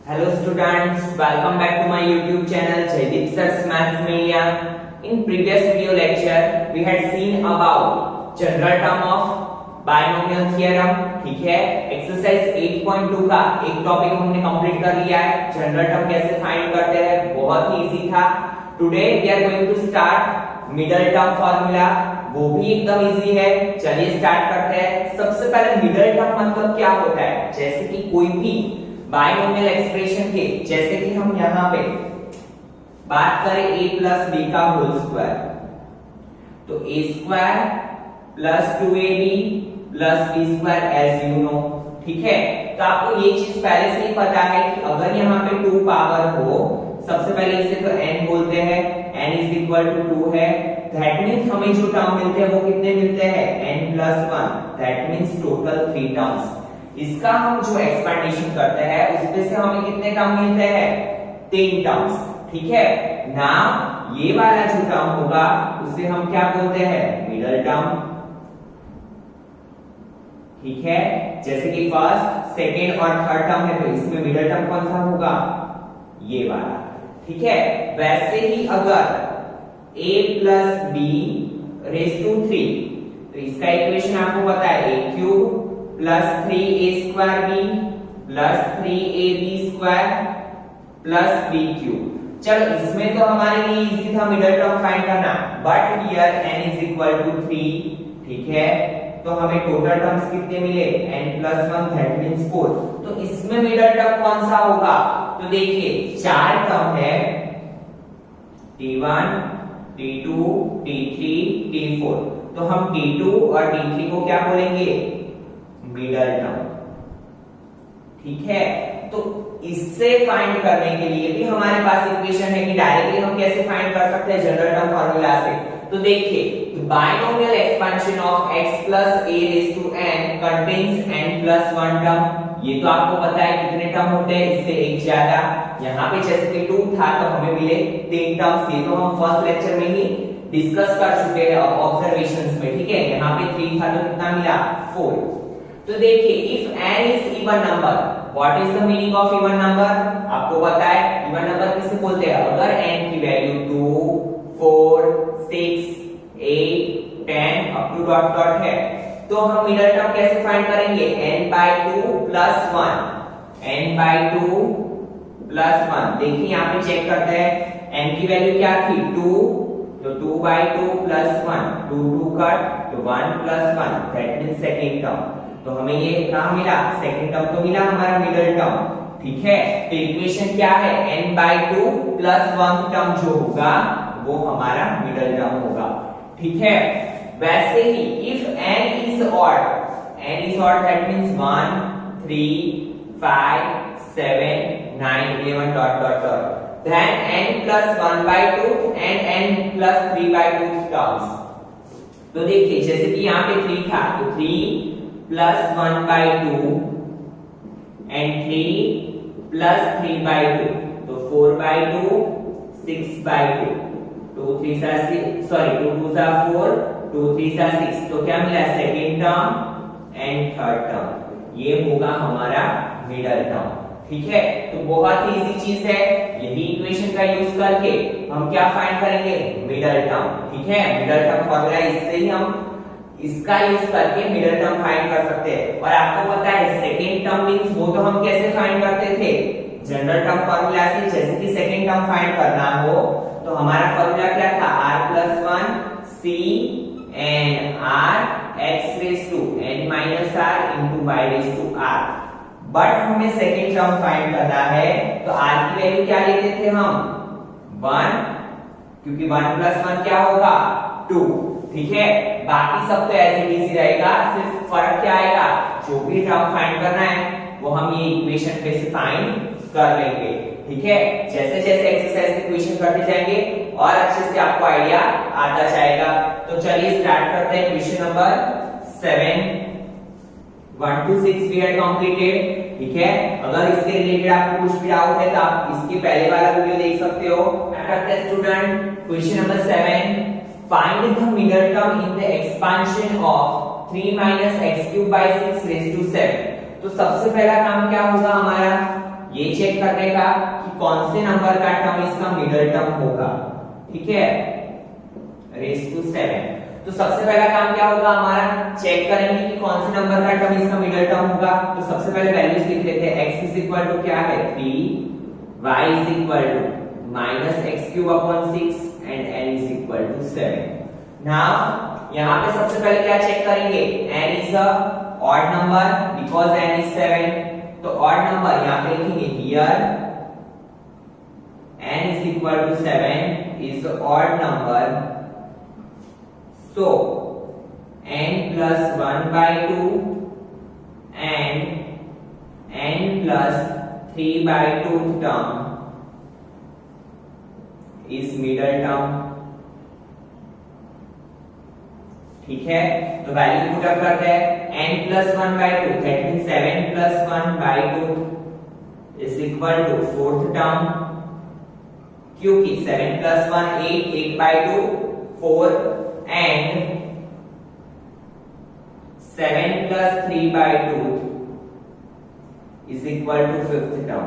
Hello students, welcome back to my YouTube channel Jaideep Sir's Maths Media. In previous video lecture, we had seen about general term of binomial theorem. ठीक है, exercise 8.2 का एक topic हमने complete कर लिया है. General term कैसे find करते हैं, बहुत ही इजी था. Today we are going to start middle term formula. वो भी एकदम इजी है. चलिए स्टार्ट करते हैं. सबसे पहले मिडल टर्म मतलब क्या होता है, जैसे कि कोई भी बाइनोमियल एक्सप्रेशन के, जैसे कि हम यहाँ पे बात करें a प्लस बी का होल स्क्वायर, तो a square plus 2ab plus b square as you know. ठीक है, तो आपको ये चीज पहले से ही पता है कि अगर यहाँ पे 2 पावर हो, सबसे पहले इसे तो n बोलते हैं, n इज इक्वल टू 2 है. दैट मींस हमें जो टर्म मिलते हैं वो कितने मिलते हैं, n plus 1. That means total 3 terms. इसका हम जो एक्सपेंडेशन करते हैं उसमें से हमें कितने टर्म मिलते हैं, 3 टर्म्स. ठीक है, नाउ ये वाला जो टर्म होगा उसे हम क्या बोलते हैं, मिडल टर्म. ठीक है, जैसे कि फर्स्ट, सेकेंड और थर्ड टर्म है, तो इसमें मिडल टर्म कौन सा होगा, ये वाला. ठीक है, वैसे ही अगर a plus b raise to 3, तो इसका इक्वेशन आपको पता है, a cube plus 3a square b plus 3ab square plus b cube. चलो इसमें तो हमारे लिए इजी था मिडल टर्म फाइंड करना, but here n is equal to 3. ठीक है, तो हमें टोटल टर्म्स कितने मिले, n प्लस 1, दैट मींस 4. तो इसमें मिडल टर्म कौन सा होगा, तो देखिए 4 टर्म है, t1 t2 t3 t4. तो हम t2 और t3 को क्या बोलेंगे, मिडल टर्म. ठीक है, तो इससे फाइंड करने के लिए भी हमारे पास इक्वेशन है कि डायरेक्टली हम कैसे फाइंड कर सकते हैं जनरल टर्म फार्मूला से. तो देखिए, binomial expansion of x plus a raise to n contains n plus 1 term. ये तो आपको पता है कितने टर्म होते हैं, इससे एक ज्यादा. यहाँ पे जैसे कि 2 था तो हमें मिले 3 टर्म्स. ये तो हम फर्स्ट लेक्चर में ही डिस्कस कर चुके हैं ऑब्जर्वेशंस में. ठीक है, यहाँ पे 3 था तो कितना मिला, 4. तो देखिए, if n is even number, what is the meaning of even number, आपको पता है इवन नंबर किसे बोलते हैं, अगर n की value 2 4 6 8 10 up to dot dot है, तो हम मिडल टर्म कैसे फाइंड करेंगे, n by 2 plus 1, n by 2 plus 1. देखिए यहाँ पे चेक करते हैं, n की वैल्यू क्या थी, 2, तो 2 by 2 plus 1, 2 2 कट, तो 1 plus 1, that means second term. तो हमें ये कहां मिला, सेकंड टर्म तो मिला हमारा मिडल टर्म. ठीक है, तो इक्वेशन क्या है, n by 2 plus 1 टर्म जो होगा वो हमारा मिडल टर्म होगा. ठीक है, वैसे ही if n is odd, that means 1 3 5 7 9 11 dot dot dot, then n plus 1 by 2 and n plus 3 by 2 terms. तो देखिए जैसे कि यहाँ पे 3 था, तो 3 plus 1 by 2 and 3 plus 3 by 2, तो 4 by 2 6 by 2, 2 3 सा 6, सॉरी 2 2 सा 4, 2 3 सा 6. तो क्या मिला, second term and third term. ये होगा हमारा मिडल टर्म. ठीक है, तो बहुत ही इजी चीज है. यही इक्वेशन का यूज करके हम क्या फाइंड करेंगे, मिडल टर्म. ठीक है, मिडल टर्म फॉर्मूला, इससे ही हम इसका यूज करके मिडल टर्म फाइंड कर सकते हैं. और आपको पता है सेकेंड टर्म मींस वो तो हम कैसे फाइंड करते थे, जनरल टर्म फार्मूला से. जैसे कि सेकेंड टर्म फाइंड करना हो तो हमारा फार्मूला क्या था, r plus 1 c n r x raised to n minus r into y raised to r. But हमें सेकेंड टर्म फाइंड करना है तो r की वैल्यू क्या लेते थे हम, 1, क्योंकि 1 plus 1 क्या होगा, 2. ठीक है, बाकी सब तो ऐसे ही रहेगा, सिर्फ फर्क क्या आएगा, जो भी टर्म फाइंड करना है वो हम ये इक्वेशन पे से फाइंड कर लेंगे. ठीक है, जैसे जैसे एक्सरसाइज के क्वेश्चन करते जाएंगे और अच्छे से आपको आइडिया आता जाएगा. तो चलिए स्टार्ट करते हैं. Question number 7 1 to 6 we had completed. ठीक है, अगर इसके रिलेटेड आपको कुछ भी डाउट है तो आप इसके पहले वाला वीडियो देख सकते हो. करते हैं student, question number 7, find the middle term in the expansion of 3 minus x cube by 6 raised to 7. तो सबसे पहला काम क्या होगा हमारा, ये चेक करने का कि कौन से नंबर का टर्म इसका मिडिल टर्म होगा, ठीक है, रेस टू 7। तो सबसे पहला काम क्या होगा हमारा, चेक करेंगे कि कौन से नंबर का टर्म इसका मिडिल टर्म होगा। तो सबसे पहले वैल्यूज लिख लेते हैं। x इज इक्वल टू क्या है 3, y is equal to minus x cube upon 6 and n is equal to 7। Now यहाँ पे सबसे पहले क्या चेक करेंगे, n is a odd number because n is 7। तो ऑड नंबर यहाँ पे लिखेंगे here n is equal to 7 is odd number. So n plus 1 by 2 and n plus 3 by 2 term is middle term, ठीक है। तो value put up करते हैं, n plus 1 by 2 that means 7 plus 1 by 2 is equal to fourth term, क्योंकि 7 plus 1 8, 8 by 2 4 and 7 plus 3 by 2 is equal to fifth term.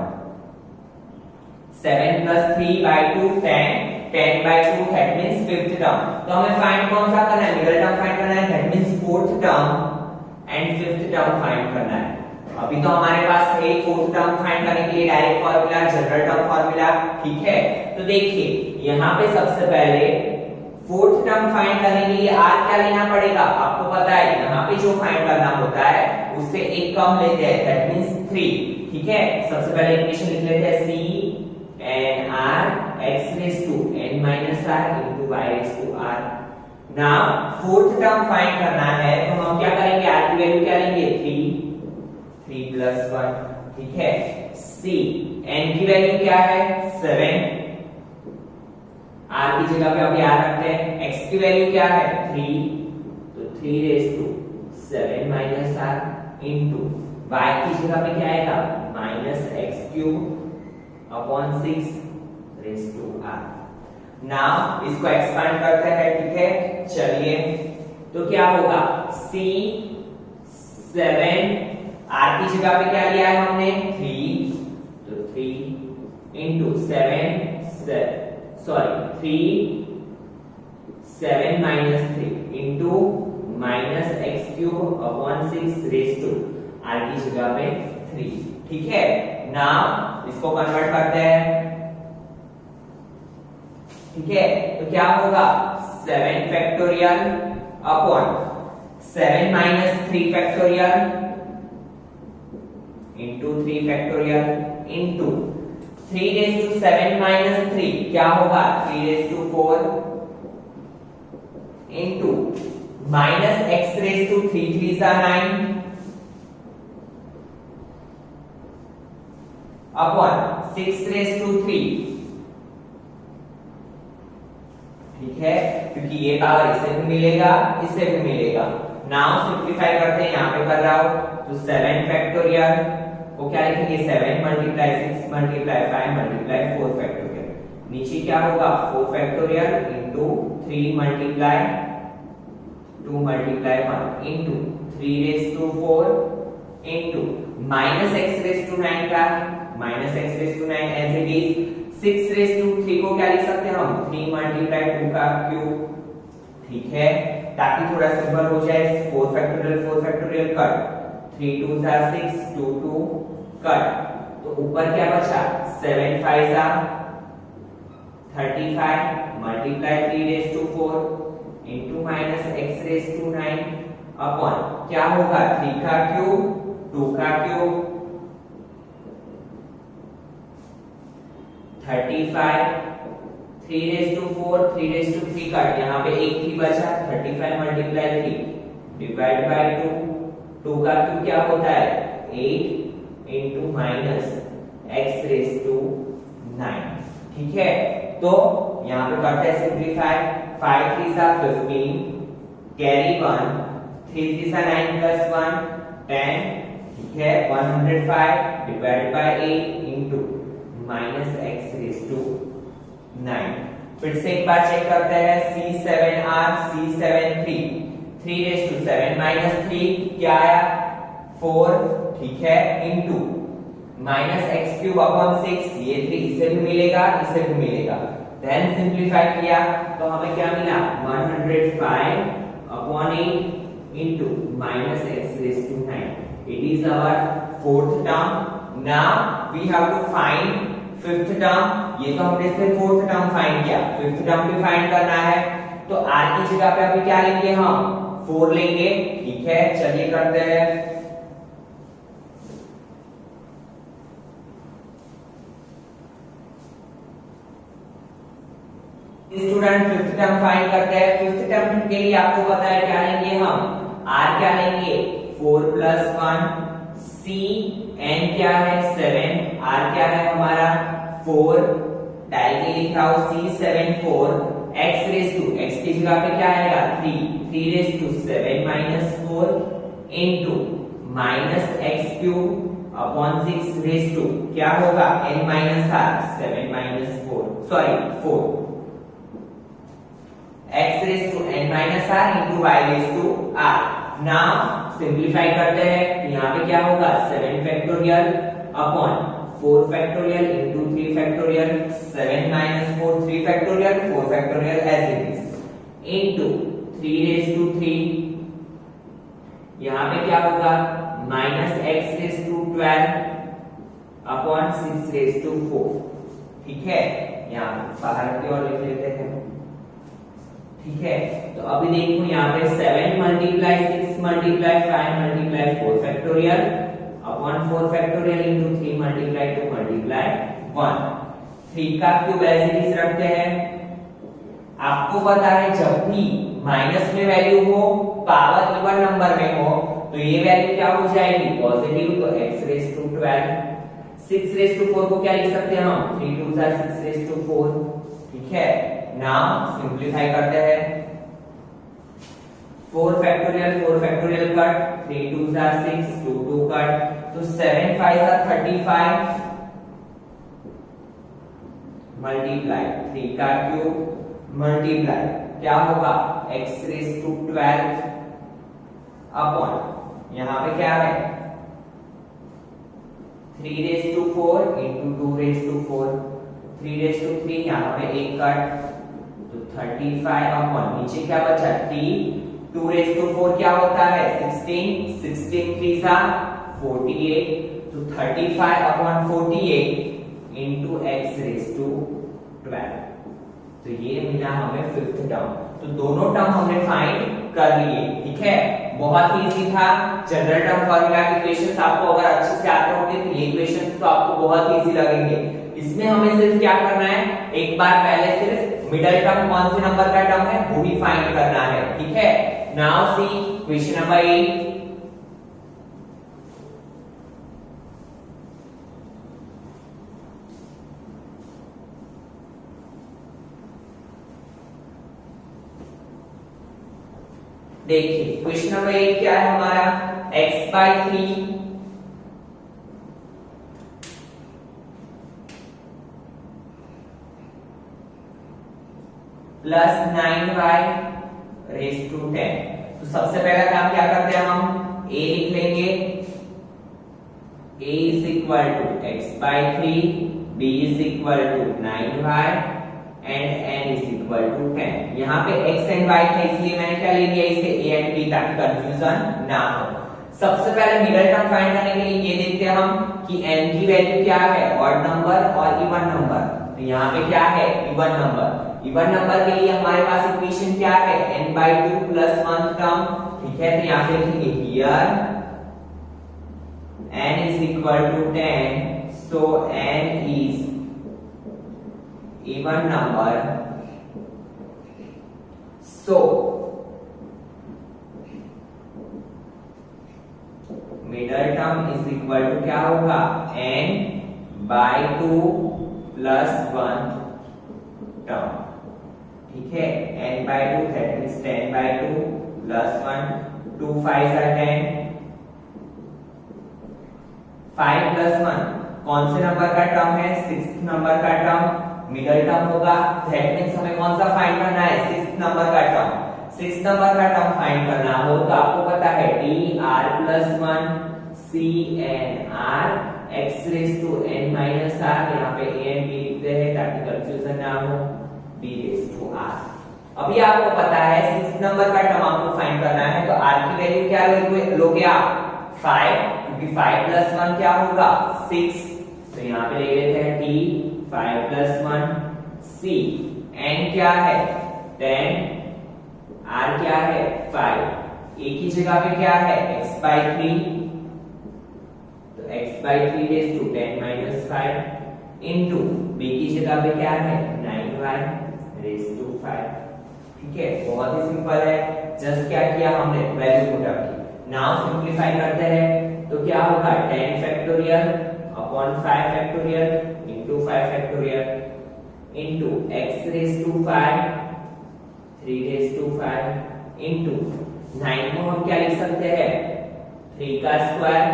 7 plus 3 by 2 10, 10 by 2 that means fifth term. तो हमें find कौन सा करना है, middle term find करना है, that means fourth term and fifth term find करना है। अभी तो हमारे पास है फोर्थ टर्म फाइंड करने के लिए direct formula, general term formula, ठीक है। तो देखिए यहाँ पे सबसे पहले फोर्थ टर्म फाइंड करने के लिए r क्या लेना पड़ेगा, आपको पता है यहाँ पे जो फाइंड करना होता है उससे एक कम लेते हैं, दैट मींस 3, ठीक है। सबसे पहले इक्वेशन लिख लेते हैं c n r x raised to n minus r into y raised to r। Now fourth term find करना है तो हम क्या करेंगे, r की वैल्यू क्या लेंगे 3 plus 1, ठीक है। c n की वैल्यू क्या है 7, r की जगह पे अभी r रखते हैं, x की वैल्यू क्या है 3, तो 3 raised to 7 minus r into y की जगह पे क्या आएगा minus x cube upon 6 raised to r। Now इसको एक्सपांड करते हैं, ठीक है। चलिए तो क्या होगा c 7, r की जगह पे क्या लिया है हमने 3, तो 3 into 7 minus 3 into minus x cube upon 6 raised to r की जगह पे 3, ठीक है। नाउ इसको कन्वर्ट करते हैं, ठीक है। तो क्या होगा 7 factorial upon 7 minus 3 factorial into 3 factorial into 3 raised to 7 minus 3 क्या होगा 3 raised to 4 into minus x raised to 3 3s are 9 upon 6 raised to 3, ठीक है, क्योंकि ये पावर इससे भी मिलेगा इससे भी मिलेगा। नाउ सिंप्लीफाई करते हैं, यहाँ पे कर रहा हूं तो 7 फैक्टोरियल को क्या लिखेंगे 7 मल्टीप्लाई 6 मल्टीप्लाई 5 मल्टीप्लाई 4 फैक्टोरियल, नीचे क्या होगा 4 factorial into 3 multiply 2 multiply 1 into 3 raise to 4 into minus x raise to 9 का minus x raise to 9 as it is 6 raise to 3 को क्या लिख सकते हैं हम 3 मल्टीप्लाई 2 का क्यूब, ठीक है, ताकि थोड़ा सिंपल हो जाए। 4 factorial cut 3 2s are 6 2 2 cut, तो ऊपर क्या बचा 7 5s are 35 multiply 3 raise to 4 into minus x raise to 9 upon क्या होगा 3 का क्यूब 2 का cube 35 3 raise to 4 3 raise to 3 cut, यहाँ पे एक 3 बचा 35 मल्टीप्लाई 3 डिवाइड बाय 2 का क्यूब क्या होता है 8 into minus x raise to 9, ठीक है। तो यहाँ पे करते हैं simplify 5 3s are 15 carry 1 3 3s are 9 plus 1 10, ठीक है, 105 divide by 8 into minus x raise to 9। फिर से एक बार चेक करते हैं C7R C7 3 raise to 7 minus 3 क्या आया 4, ठीक है, into minus x cube upon 6, ये 3 इसे भी मिलेगा, इसे भी मिलेगा। देन सिंप्लीफाई किया तो हमें क्या मिला, 105 upon 8 into minus x raise to 9। It is our fourth term. Now we have to find fifth term. ये तो हमने सिर्फ फोर्थ टर्म फाइंड किया, फिफ्थ टर्म भी फाइंड करना है। तो r की जगह पे अभी क्या लेंगे हम, 4 लेंगे। ठीक है, चलिए करते हैं। स्टूडेंट फिफ्थ टर्म फाइंड करते हैं। फिफ्थ टर्म के लिए आपको पता है क्या लेंगे हम, r क्या लेंगे 4 + 1, c n क्या है 7, r क्या है हमारा 4, डाल के लिख रहा हूं c 7 4, x raise to, x की जगह पे क्या आएगा 3 raise to 7 - 4 into minus x cube upon 6 raise to क्या होगा n - r 7 - 4 sorry 4 x raise to n - r into y raise to r। Now simplify करते हैं, यहाँ पे क्या होगा 7 factorial upon 4 factorial into 3 factorial, 7 - 4 3 factorial 4 factorial as it is into 3 raise to 3, यहाँ पे क्या होगा minus x raise to 12 upon 6 raise to 4। ठीक है, यहाँ बाहर की ओर लिख लेते हैं। ठीक है, तो अभी देखो यहाँ पे 7 × 6 × 5 × 4 फैक्टोरियल अपॉन 4 फैक्टोरियल इनटू 3 × 2 × 1। 3 का क्यूब एज इट इज रखते हैं। आपको पता है जब भी माइनस में वैल्यू हो, पावर इवन नंबर में हो, तो ये वैल्यू क्या हो जाएगी पॉजिटिव। तो x raise to 12, 6 raise to 4 को क्या लिख सकते हैं हम 3 × 2 = 6 रेज टू 4। ठीक है, नाउ सिंप्लीफाई करते हैं। 4 फैक्टोरियल कट, 3 × 2 = 6, 2 2 कट, तो 7 × 5 = 35 मल्टीप्लाई 3 का क्यूब मल्टीप्लाई क्या होगा x रेज टू 12 अपॉन यहां पे क्या है 3 raise to 4 into 2 raise to 4, 3 raise to 3 यहां पे एक कट, तो 35 अपॉन नीचे क्या बचा t, 2 रेज टू 4 क्या होता है 16, 16 3 सा 48, तो 35 upon 48 into x raise to 12। तो ये मिला हमें फिफ्थ टर्म। तो दोनों टर्म हमने फाइंड कर लिए। ठीक है, बहुत ही इजी था। जनरल टर्म फॉर्मूला के क्वेश्चंस आपको अगर अच्छे से आते होंगे तो ये क्वेश्चंस तो आपको बहुत ही इजी लगेंगे। इसमें हमें सिर्फ क्या करना है, एक बार पहले सिर्फ मिडिल टर्म कौन से नंबर का टर्म है वो ही फाइंड करना है। ठीक है, नाउ सी क्वेश्चन नंबर 8। देखिए क्वेश्चन नंबर 8 क्या है हमारा, x/3 plus 9y raise to 10। तो सबसे पहला काम क्या करते हैं हम, a लिख लेंगे, a is equal to x/3, b is equal to 9y and n is equal to 10। यहाँ पे x एंड y था इसलिए मैंने क्या ले लिया इसे a एंड b ताकि कंफ्यूजन ना हो। सबसे पहले मिडिल टर्म फाइंड करने के लिए ये देखते हैं हम कि n की वैल्यू क्या है, ऑड नंबर और इवन नंबर। तो यहाँ पे क्या है इवन नंबर। इवन नंबर के लिए हमारे पास इक्वेशन क्या है n/2 प्लस 1 टर्म। ठीक है, तो यहाँ पे लिखेंगे here n is equal to 10, so n इज even number, so middle term is equal to क्या होगा n/2 plus 1 term। ठीक है, n/2 that means 10/2 plus 1, 2 5 are 10, 5 plus 1 कौन से नंबर का टर्म है, 6th नंबर का टर्म, मिडिल टर्म होगा। दैट मींस हमें कौन सा फाइंड करना है, 6th नंबर का टर्म। 6th नंबर का टर्म फाइंड करना हो तो आपको पता है dr + 1 CNR x raise to n minus r, यहाँ पे a and b लिखते हैं ताकि कंफ्यूजन ना हो, b रेज टू r। अभी आपको पता है 6 नंबर का टर्म आपको फाइंड करना है, तो r की वैल्यू क्या लोगे आप 5, क्योंकि 5 प्लस 1 क्या होगा 6, तो यहाँ पे ले लेते हैं t 5 प्लस 1 c, n क्या है 10, r क्या है 5, a की जगह पे क्या है x by 3, तो x by 3 raise to 10 minus 5 into b की जगह पे क्या है 9y रेज टू 5। ठीक है, बहुत ही सिंपल है, जस्ट क्या किया हमने वैल्यू पुट अप की। नाउ सिंपलीफाई करते हैं तो क्या होगा 10 factorial upon 5 factorial into 5 factorial into x raise to 5 3 raise to 5 into 9 को हम क्या लिख सकते हैं 3 का स्क्वायर,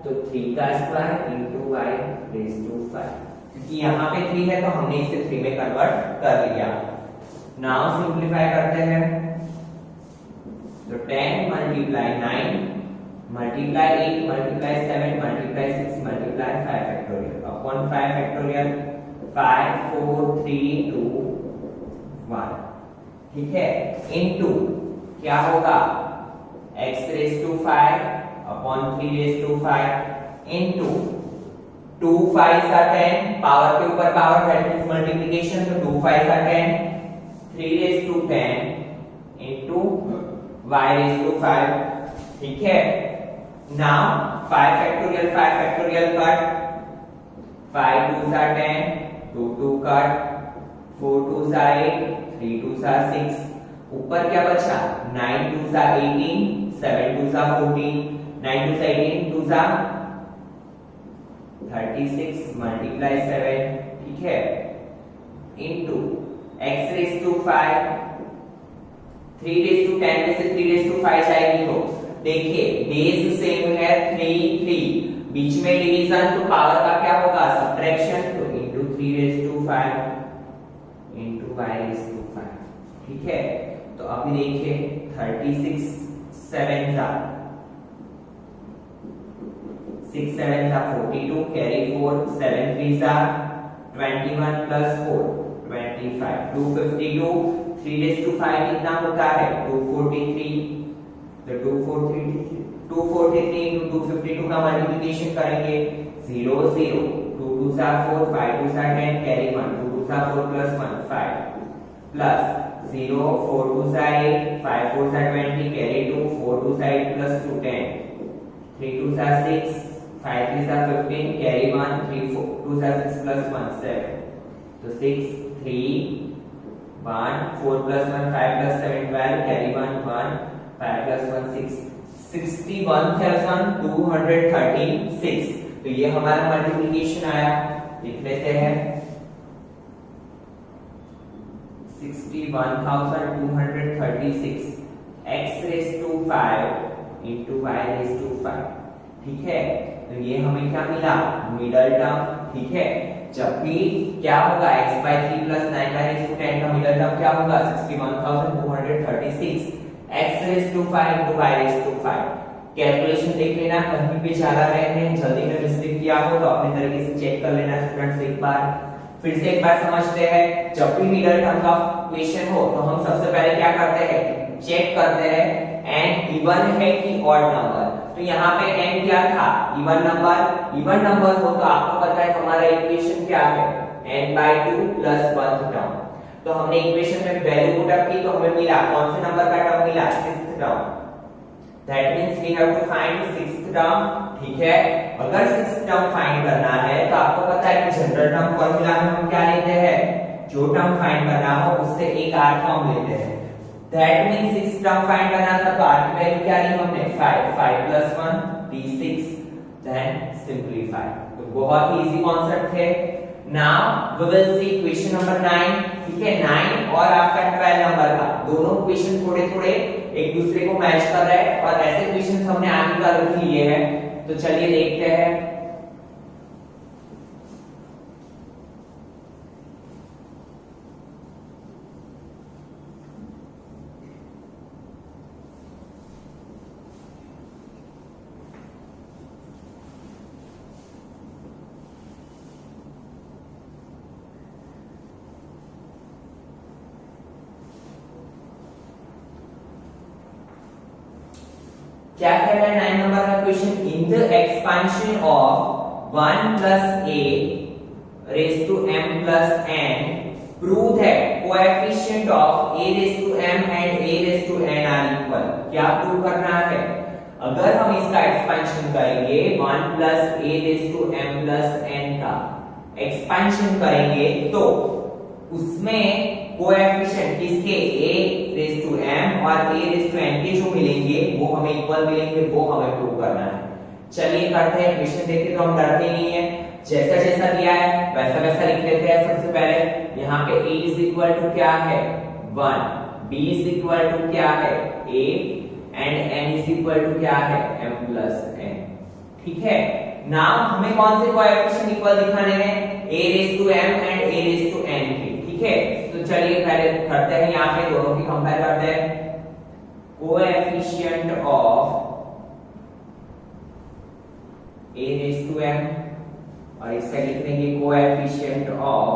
तो 3 का square into y raise to 5, क्योंकि यहाँ पे 3 है तो हमने इसे 3 में कन्वर्ट कर लिया। नाउ सिंपलीफाई करते हैं तो 10 multiply 9 multiply 8 multiply 7 multiply 6 multiply 5 factorial upon 5 factorial 5 4 3 2 1। ठीक है, इनटू क्या होगा x raise to 5 upon 3 raise to 5 into 2 5 सा 10, पावर के ऊपर पावर दैट मींस मल्टीप्लिकेशन, तो 2 5 सा 10 3 raise to 10 into y raise to 5। ठीक है, नाउ 5 फैक्टोरियल कट, 5 2 सा 10 2 2 कट, 4 2 सा 8 3 2 सा 6, ऊपर क्या बचा 9 2 सा 18 7 2 सा 14 9 2 सा 18 2 सा 36 मल्टीप्लाई 7। ठीक है, into x raise to 5 3 raise to 10 में से 3 रेज टू 5 जाएगी, तो देखिए बेस सेम है 3 3, बीच में डिवीजन तो पावर का क्या होगा सब्ट्रैक्शन, तो into 3 raise to 5 into y raise to 5। ठीक है, तो अभी देखिए 36 7 जा 6 7 जा 42 कैरी 4 7 3 जा 21 प्लस 4 25 252 3 रेज टू 5 कितना होता है 243, तो 243 into 252 का मल्टीप्लिकेशन करेंगे 0 0 2 2 सा 4 5 2 सा 10 कैरी 1 2 2 सा 4 प्लस 1 5 प्लस 0 4 2 सा 8 5 4 सा 20 कैरी 2 4 2 सा 8 प्लस 2 10 3 2 सा 6 5 3 सा 15 कैरी 1 3 4 2 सा 6 प्लस 1 7, तो 6 3 1 4 प्लस 1 5 प्लस 7 12 कैरी 1 1 5 plus 1 6 61,236, तो ये हमारा मल्टीप्लिकेशन आया, लिख लेते हैं 61,236 x raise to 5 into y raise to 5। ठीक है, तो ये हमें क्या मिला मिडल टर्म। ठीक है, जब भी क्या होगा x by 3 plus 9 by 10 का मिडल टर्म क्या होगा 61,236 x raise to 5 into y raise to 5। Calculation देख लेना, कहीं पे ज्यादा रहते हैं जल्दी में मिस्टेक किया हो तो अपने तरीके से चेक कर लेना स्टूडेंट्स। एक बार फिर से एक बार समझते हैं, जब भी मिडल टर्म का क्वेश्चन हो तो हम सबसे पहले क्या करते हैं चेक करते हैं n इवन है कि ऑड नंबर। तो यहाँ पे n क्या था इवन नंबर हो तो आपको पता है हमारा इक्वेशन क्या है n/2 प्लस 1 टर्म। तो हमने इक्वेशन में वैल्यू पुट अप की तो हमें मिला कौन से नंबर का टर्म मिला 6th term, that means we have to find 6th term. ठीक है, अगर 6th टर्म फाइंड करना है तो आपको पता है कि जनरल टर्म फार्मूला में हम क्या लेते हैं जो टर्म फाइंड करना हो उससे एक r टर्म लेते हैं, that means 6th term find करना था तो r की वैल्यू क्या ली हमने 5 प्लस 1 d6 देन सिंपलीफाई। तो बहुत ही इजी कॉन्सेप्ट है। Now we will see question number 9। ठीक है, 9 और आपका 12 नंबर का दोनों क्वेश्चन थोड़े थोड़े एक दूसरे को मैच कर रहे हैं और ऐसे क्वेश्चन हमने आगे का रख लिए हैं, तो चलिए देखते हैं। क्या कह रहा है 9 नंबर का question, in the expansion of 1 plus a raise to m plus n prove that coefficient of a raise to m and a raise to n are equal. क्या प्रूव करना है? अगर हम इसका एक्सपेंशन करेंगे 1 plus a raise to m plus n का expansion करेंगे तो उसमें कोएफिशिएंट किसके a रेज टू m और a रेज टू n के जो मिलेंगे वो हमें इक्वल मिलेंगे, वो हमें प्रूव करना है। चलिए करते हैं। इक्वेशन देखिए तो हम डरते नहीं है, जैसा जैसा दिया है वैसा वैसा लिख लेते हैं। सबसे पहले यहाँ पे a इज इक्वल टू क्या है 1, b इज इक्वल टू क्या है a and n is equal to क्या है m प्लस n। ठीक है, नाउ हमें कौन से कोएफिशिएंट इक्वल दिखाने हैं? a raise to m and a raise to n के। ठीक है, तो चलिए पहले करते हैं, यहाँ पे दोनों की कंपेयर करते हैं। Coefficient of a raise to m और इसका लिख देंगे coefficient of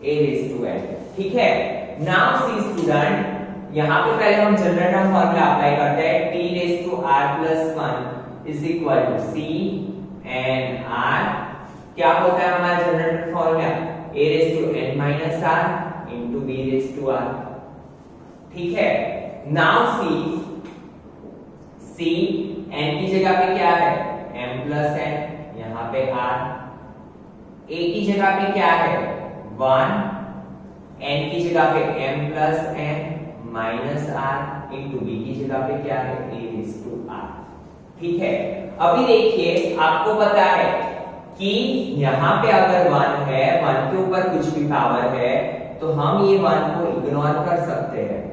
a raise to n। ठीक है, नाउ सी स्टूडेंट, यहाँ पे पहले हम जनरल टर्म फॉर्मूला अप्लाई करते हैं। t raise to r plus 1 is equal to c n r। क्या होता है हमारा general term formula? a raise to n minus r into b raise to r। ठीक है, नाउ c n की जगह पे क्या है m प्लस n, यहाँ पे r। a की जगह पे क्या है 1, n की जगह पे m plus n minus r into b की जगह पे क्या है a रेज टू r। ठीक है, अभी देखिए आपको पता है कि यहाँ पे अगर 1 है, 1 के ऊपर कुछ भी पावर है तो हम ये 1 को इग्नोर कर सकते हैं।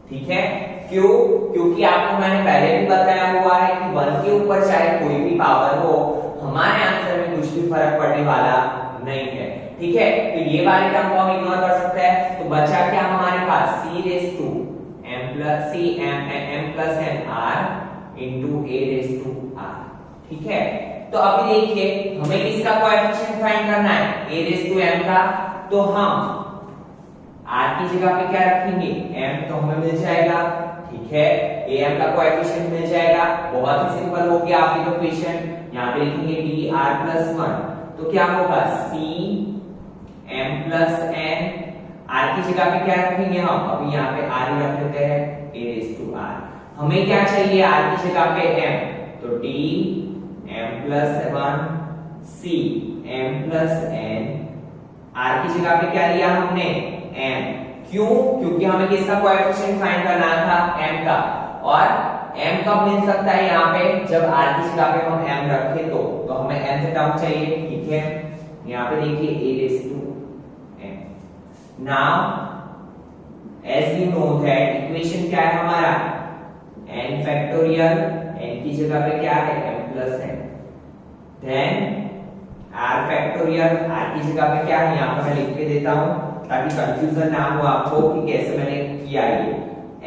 ठीक है, क्यों? क्योंकि आपको मैंने पहले भी बताया हुआ है कि 1 के ऊपर चाहे कोई भी पावर हो, हमारे आंसर में कुछ भी फर्क पड़ने वाला नहीं है। ठीक है, तो ये वाले टर्म को हम इग्नोर कर सकते हैं। तो बचा क्या हमारे पास c raise to m plus c m plus n r into a raise to r। ठीक है, तो अभी देखिए हमें किसका कोएफिशिएंट फाइंड करना है? a रेज टू m का। तो हम r की जगह पे क्या रखेंगे m, तो हमें मिल जाएगा। ठीक है, am का कोएफिशिएंट मिल जाएगा। बहुत ही सिंपल हो गया आपकी तो क्वेश्चन। यहाँ पे लिखेंगे dr प्लस 1, तो क्या होगा c m plus n। r की जगह पे क्या रखेंगे हम? अभी यहाँ पे r ही रख देते हैं a रेज टू r। हमें क्या चाहिए r की जगह पे m, तो d m plus 1 c m plus n। r की जगह पे क्या लिया हमने m। क्यों? क्योंकि हमें किसका कोएफिशिएंट फाइंड करना था m का, और m कब मिल सकता है यहाँ पे? जब r की जगह पे हम m रखें तो हमें m से टर्म चाहिए। ठीक है, यहाँ पे देखिए a raise to m। Now as you know that equation क्या है हमारा n फैक्टोरियल, n की जगह पे क्या है m plus n। Then r factorial, r की जगह पे क्या है, यहाँ पे मैं लिख के देता हूँ ताकि कंफ्यूजन ना हो आपको कि कैसे मैंने किया ये।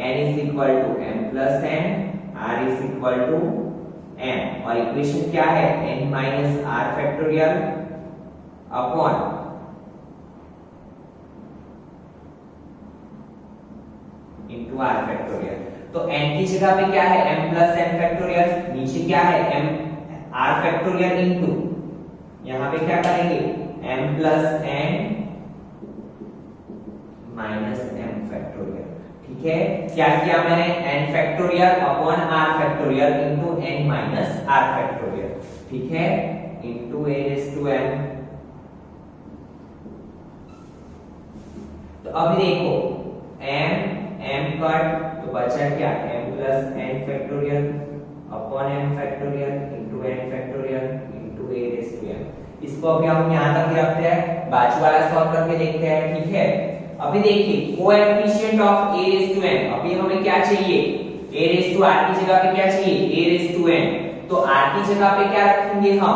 n is equal to m plus n, r is equal to m, और इक्वेशन क्या है n minus r factorial upon into r factorial. तो n की जगह पे क्या है m प्लस n फैक्टोरियल, नीचे क्या है m r फैक्टोरियल इंटू यहाँ पे क्या करेंगे m plus n minus m factorial. ठीक है, क्या किया मैंने n factorial upon r factorial into n minus r factorial. ठीक है, into a raise to m। तो अभी देखो m कट, तो बचा क्या m plus n factorial upon m factorial into n factorial into a raise to m। इसको अभी हम यहाँ तक ही रखते हैं, बाजू वाला सॉल्व करके देखते हैं। ठीक है, अभी देखिए coefficient of a raise to n, अभी हमें क्या चाहिए a रेज टू r की जगह पे क्या चाहिए a रेज टू n। तो r की जगह पे क्या रखेंगे हम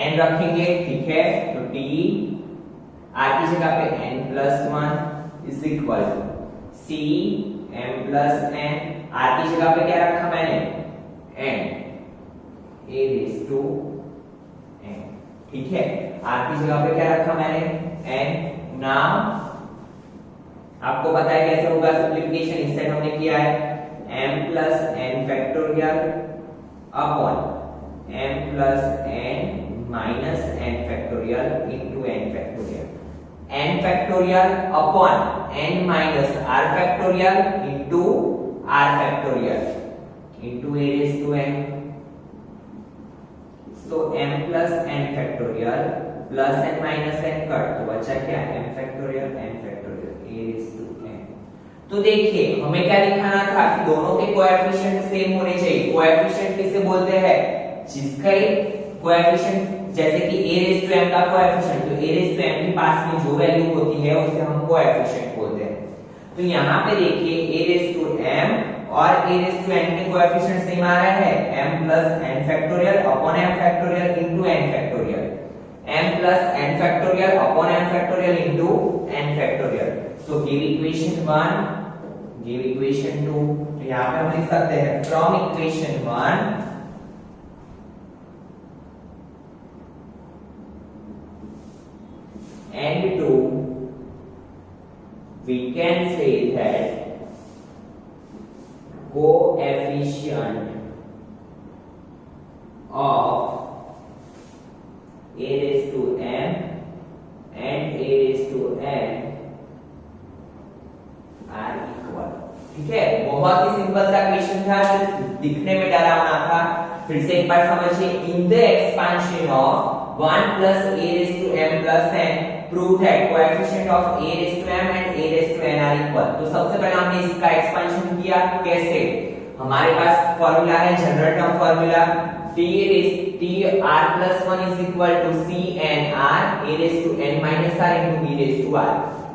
n रखेंगे। ठीक है, तो d r की जगह पे n plus 1 is equal to c m plus n। r की जगह पे क्या रखा मैंने n a raise to n। ठीक है, r की जगह पे क्या रखा मैंने n। नाउ आपको पता है कैसे होगा सिंप्लीफिकेशन, इस साइड हमने किया है m plus n factorial upon m plus n minus n factorial into n factorial, n factorial upon n minus r factorial into r factorial into a raise to n। तो m plus n factorial plus n minus n cut, तो बचा क्या m factorial n factorial a raise to n। तो देखिए हमें क्या दिखाना था कि दोनों के कोएफिशिएंट सेम होने चाहिए। कोएफिशिएंट किसे बोलते हैं, जिसका कोएफिशिएंट जैसे कि a रेज़ टू m का कोएफिशिएंट, तो a रेज़ टू m के पास में जो वैल्यू होती है उसे हम कोएफिशिएंट बोलते हैं। तो यहाँ पे देखिए a रेज़ टू m और a रेज़ टू n के कोएफिशिएंट सेम आ रहा है m plus n factorial upon m factorial into n factorial, m plus n factorial upon m factorial into n factorial. So give equation 1, give equation 2। तो यहाँ पे हम लिख सकते हैं from equation 1 and 2 we can say that coefficient of a raised to m and a raised to n are equal। ठीक है, बहुत ही सिंपल सा क्वेश्चन था, सिर्फ दिखने में डरावना था। फिर से एक बार समझिए, इन the expansion of 1 plus a raised to m plus n prove that coefficient of a raised to m and a raised to n are equal। तो सबसे पहले हमने इसका एक्सपेंशन किया, कैसे, हमारे पास फॉर्मूला है general term formula t r plus 1 is equal to c n r a raised to n minus r into b raised to r।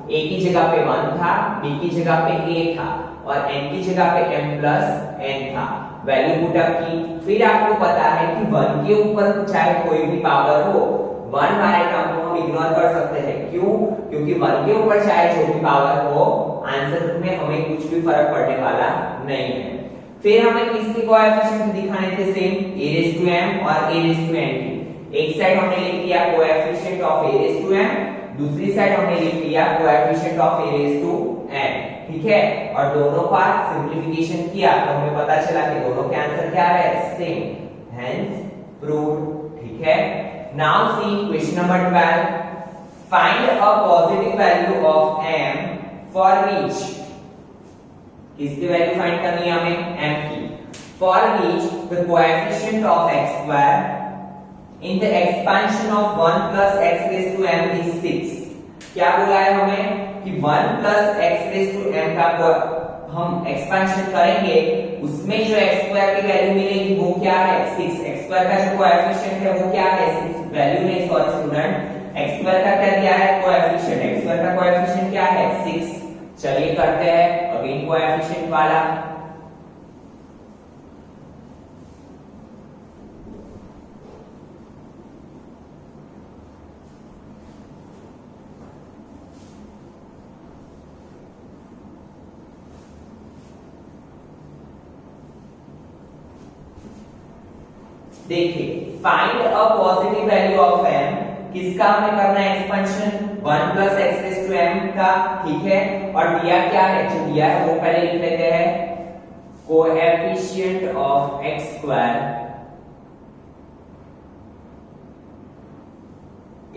a की जगह पे 1 था, b की जगह पे a था और n की जगह पे m plus n था। वैल्यू पुट अप की, फिर आपको पता है कि 1 के ऊपर चाहे कोई भी पावर हो, 1 वाले टर्म को हम इग्नोर कर सकते हैं। क्यों? क्योंकि 1 के ऊपर चाहे जो भी पावर हो, आंसर में हमें कुछ भी फर्क पड़ने वाला नहीं है। फिर हमें किसके कोएफिशिएंट दिखाने थे, same a raise to m और a रेज़ टू n की। एक साइड हमने लिख लिया coefficient of a raise to m, दूसरी साइड हमने लिख लिया coefficient of a raise to n। ठीक है, और दोनों का सिंप्लीफिकेशन किया तो हमें पता चला कि दोनों के आंसर क्या है, सेम, हेंस प्रूव्ड। ठीक है, now see question number 12, find a positive value of m for which, किसकी वैल्यू फाइंड करनी है हमें, m की, for which the coefficient of x square in the expansion of 1 plus x raised to m is 6। क्या बोला है हमें कि 1 plus x raised to m का हम एक्सपेंशन करेंगे, उसमें जो x स्क्वायर की वैल्यू मिलेगी वो क्या है, 6। x स्क्वायर का जो कोएफिशिएंट है वो क्या है, 6। वैल्यू नहीं, सॉरी स्टूडेंट, x स्क्वायर का क्या दिया है, कोएफिशिएंट। x स्क्वायर का कोएफिशिएंट क्या है, 6। चलिए करते हैं अगेन कोएफिशिएंट वाला। देखिए, find a positive value of m, किसका हमें करना है expansion, 1 plus x raised to m का। ठीक है, और दिया क्या है, जो दिया है वो पहले लिख लेते हैं, coefficient of x square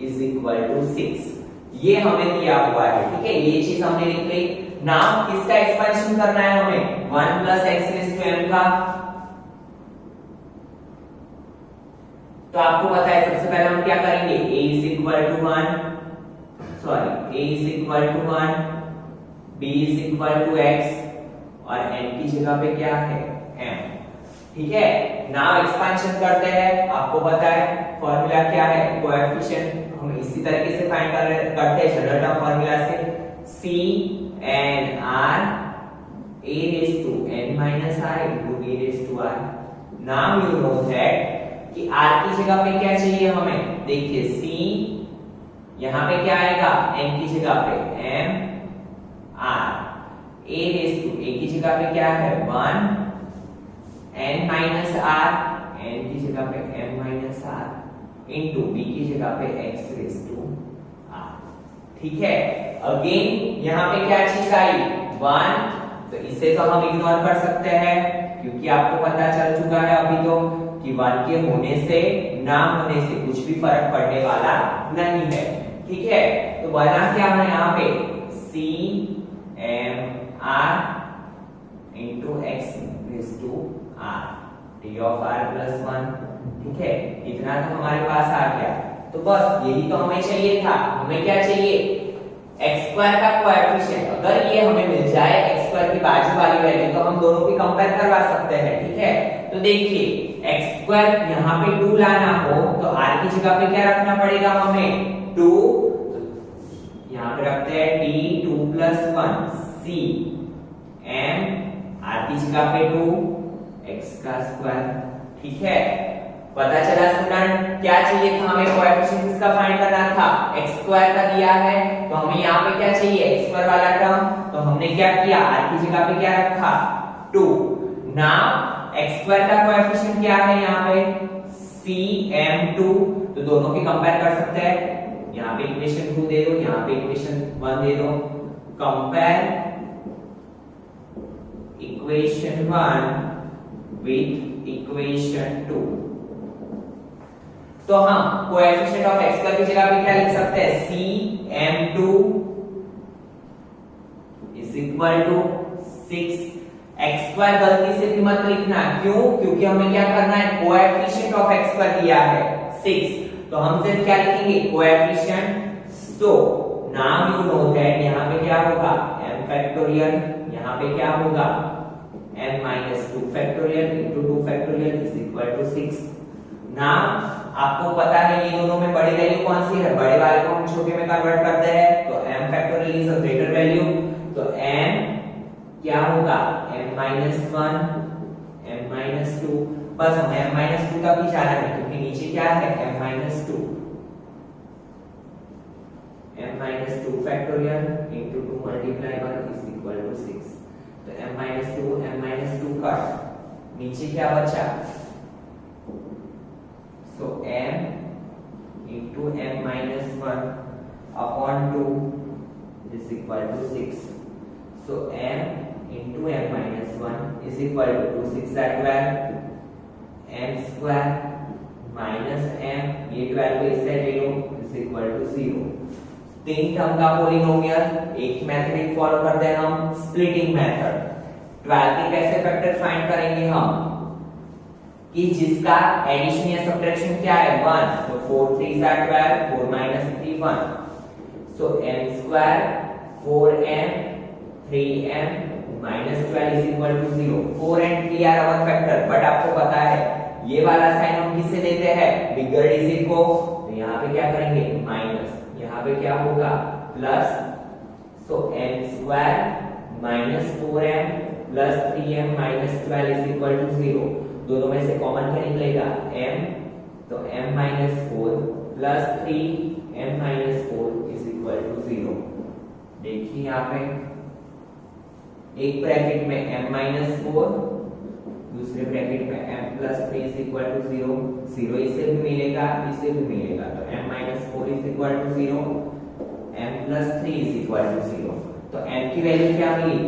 is equal to 6। ये हमें दिया हुआ है। ठीक है, ये चीज हमने लिख ली। नाउ किसका एक्सपेंशन करना है हमें, 1 plus x raised to m का। तो आपको पता है सबसे पहले हम क्या करेंगे, a is equal to 1, sorry a is equal to 1, b is equal to x और n की जगह पे क्या है, m। ठीक है, नाउ एक्सपेंशन करते हैं। आपको पता है फॉर्मूला क्या है, कोएफिशिएंट हम इसी तरीके से फाइंड करते हैं जनरल टर्म फॉर्मूला से, c n r a raised to n minus r into b raised to r। Now you know that कि r की जगह पे क्या चाहिए हमें, देखिए c यहां पे क्या आएगा, n की जगह पे m r, a raise to a की जगह पे क्या है 1, n माइनस r, n की जगह पे m minus r into b की जगह पे x रेज़ टू r। ठीक है। अगेन यहाँ पे क्या चीज आई 1, तो इसे तो हम इग्नोर कर सकते हैं क्योंकि आपको पता चल चुका है अभी तो कि 1 के होने से ना होने से कुछ भी फर्क पड़ने वाला नहीं है, ठीक है। तो बना क्या है यहाँ पे CMR into x raised to r t of r plus 1, ठीक है। इतना तो हमारे पास आ गया। तो बस यही तो हमें चाहिए था। हमें क्या चाहिए x स्क्वायर का कोएफिशिएंट। अगर ये हमें मिल जाए x स्क्वायर की बाजू वाली वैल्यू तो हम दोनों की कंपेयर करवा सकते हैं, ठीक है। तो देखिए x स्क्वायर यहाँ पे 2 लाना हो तो r की जगह पे क्या रखना पड़ेगा हमें 2, यहाँ पे रखते हैं t 2 plus 1 c m r की जगह पे 2 x का स्क्वायर, ठीक है। पता चला स्टूडेंट क्या चाहिए था हमें कोएफिशिएंट किसका फाइंड करना था x स्क्वायर का दिया है तो हमें यहाँ पे क्या चाहिए x स्क्वायर वाला टर्म। तो हमने क्या किया r की जगह पे क्या रखा 2। नाउ x स्क्वायर का कोएफिशिएंट क्या है यहाँ पे cm2, तो दोनों की कंपेयर कर सकते हैं। यहाँ पे इक्वेशन 2 दे दो, यहाँ पे इक्वेशन 1 दे दो। Compare equation 1 with equation 2। तो हम कोएफिशिएंट ऑफ x स्क्वायर की जगह पे क्या लिख सकते हैं cm2 is equal to 6। x square गलती से भी मत लिखना, क्यों? क्योंकि हमें क्या करना है कोएफिशिएंट ऑफ x स्क्वायर दिया है 6, तो हम सिर्फ क्या लिखेंगे coefficient. So now you know that यहाँ पे क्या होगा m फैक्टोरियल, यहाँ पे क्या होगा m minus 2 factorial into 2 factorial is equal to 6। Now आपको पता है ये दोनों में बड़ी वैल्यू कौन सी है, बड़े वाले को हम छोटे में कन्वर्ट करते हैं तो m factorial is a greater value. तो m क्या होगा m minus 1 m minus 2, बस हमें m minus 2 तक ही जाना है क्योंकि नीचे क्या है m minus 2 m minus 2 factorial into 2 multiply 1 is equal to 6। तो m minus 2 कट, नीचे क्या बचा so m into m minus 1 upon 2 is equal to 6। so m into m minus 1 is equal to 6 at 12 m square minus m, ये 12 को इससे ले लो is equal to 0। 3 term का polynomial, एक मेथड फॉलो करते हैं हम स्प्लिटिंग मेथड। 12 के कैसे फैक्टर फाइंड करेंगे हम कि जिसका एडिशन या सब्ट्रैक्शन क्या है 1, तो 4 3 are 12, 4 minus 3 1, so m square 4m 3m minus 12 is equal to 0। 4 and 3 are our factor, but आपको पता है ये वाला साइन हम किससे देते हैं बिगर डिजिट को, तो यहाँ पे क्या करेंगे माइनस, यहाँ पे क्या होगा plus, so m square minus 4m plus 3m minus 12 is equal to 0। दोनों में से कॉमन क्या निकलेगा m, तो m minus 4 plus 3m minus 4 is equal to 0। देखिए यहाँ पे एक ब्रैकेट में m minus 4, दूसरे ब्रैकेट में m plus 3 is equal to 0। 0 इससे भी मिलेगा, इससे भी मिलेगा, तो m minus 4 is equal to 0, m plus 3 is equal to 0। तो m की वैल्यू क्या मिली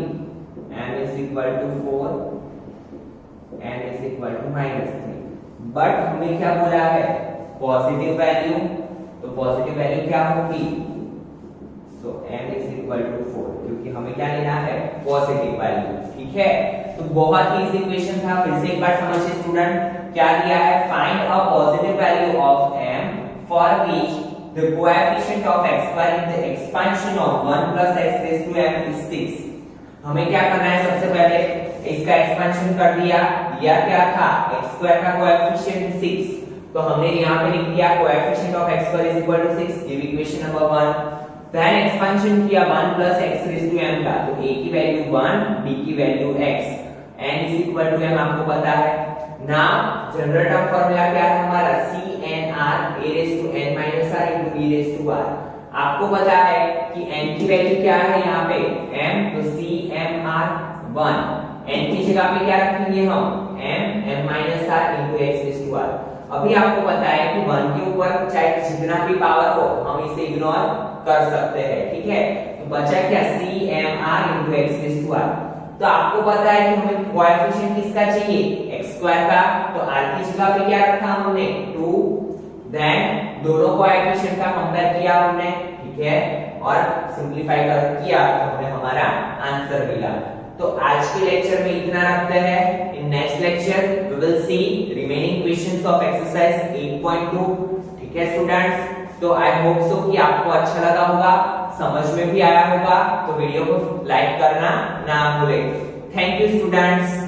m is equal to 4, m is equal to -3। But हमें क्या बोला है पॉजिटिव वैल्यू, तो पॉजिटिव वैल्यू क्या होगी सो m is equal to 4, क्योंकि हमें क्या लेना है पॉजिटिव वैल्यू, ठीक है। तो बहुत ही इजी इक्वेशन था, फिर से एक बार समझिए स्टूडेंट क्या दिया है find a positive value of m for which the coefficient of x square in the expansion of 1 plus x raised to m is 6। हमें क्या करना है सबसे पहले इसका एक्सपेंशन कर दिया क्या था x स्क्वायर का कोएफिशिएंट 6, तो हमने यहाँ पे लिख दिया coefficient of x square is equal to 6, give equation number 1। Then expansion किया 1 plus x raised to m का, तो a की वैल्यू 1, b की value x, n is equal to m आपको पता है। नाउ जनरल टर्म फार्मूला क्या है हमारा CNR a raised to n minus r into e raised to r। आपको पता है कि n की वैल्यू क्या है यहाँ पे m, तो CMR 1, n की जगह पे क्या रखेंगे हम m minus r into x raised to r। अभी आपको पता है कि 1 के ऊपर चाहे जितना भी पावर हो हम इसे इग्नोर कर सकते हैं, ठीक है। तो बचा क्या, CMR into x⁻²। तो आपको पता है कि हमें कोएफिशिएंट किसका चाहिए, x² का। तो r की जगह पे क्या रखा हमने, 2। देन दोनों कोएफिशिएंट का कंपेयर किया हमने, ठीक है, और सिंपलीफाई कर किया तो हमें हमारा आंसर मिला। तो आज के लेक्चर में इतना रखते हैं। In next lecture we will see remaining questions of exercise 8.2, ठीक है स्टूडेंट्स। तो आई होप सो कि आपको अच्छा लगा होगा, समझ में भी आया होगा। तो वीडियो को लाइक करना ना भूलें। Thank you students.